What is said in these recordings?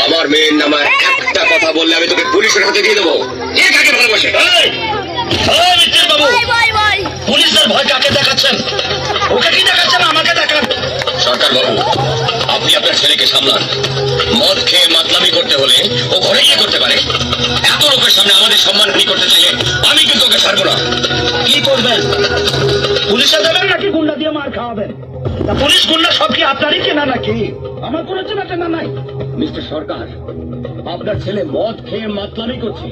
আমার মেয়ের নামে একটা কথা বললে আমি তোকে পুলিশের হাতে দিয়ে দেবো। কে কাকে ভালোবাসে? বাবু, পুলিশের ভয় কাকে দেখাচ্ছেন? ওকে কি দেখাচ্ছেন? আমাকে দেখান। সরকার বাবু, আপনি আপনার ছেলেকে সামলান। মদ খেয়ে মাতলামি করতে হলে ও ঘরে গিয়ে করতে পারে। এত লোকের সামনে আমাদের সম্মান হানি করতে চাইলে আমি কিন্তু ওকে ছাড়বো না। কি করবেন? পুলিশে দেবেন নাকি গুন্ডা দিয়ে মার খাওয়াবেন? পুলিশ গুন্ডা সব কি আপনারই কেনা নাকি? আমার কোনো চেনা টেনা নাই। মিস্টার সরকার, আপনার ছেলে মদ খেয়ে মাতলামি করছে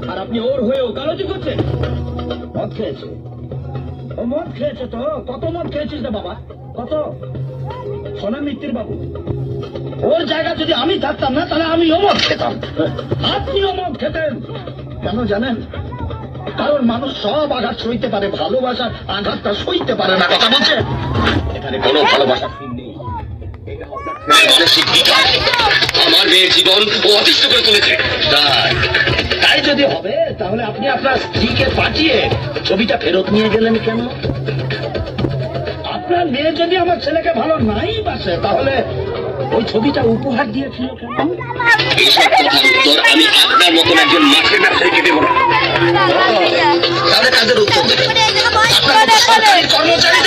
আর আপনি ওর হয়ে ওকালতি করছেন। মদ খেয়েছে? ও মদ খেয়েছে তো? কত মদ খেয়েছিস রে বাবা? কত? শোনেন মিত্তির বাবু, ওর জায়গা যদি আমি থাকতাম না তাহলে আমিও মদ খেতাম। আপনিও মদ খেতেন। কেন জানেন? কারণ মানুষ সব আঘাত সইতে পারে, ভালোবাসার আঘাতটা সইতে পারে না। কথা বলছেন? এখানে কোনো ভালোবাসা নেই। মানসিক বিকাশ আমার মেয়ের জীবন ও অতিষ্ঠ করে তুলেছে। তাই যদি হবে তাহলে আপনি আপনার স্ত্রীকে পাঠিয়ে ছবিটা ফেরত নিয়ে গেলেন কেন? আপনার মেয়ে যদি আমার ছেলেকে ভালো নাই বাসে তাহলে ওই ছবিটা উপহার দিয়েছিল কেন? এইসব কথার উত্তর আমি আপনার মতন একজন মাঠের ব্যবসায়ীকে দেবো না। তাহলে কাদের উত্তর দেবেন? আপনার মতো সরকারি কর্মচারী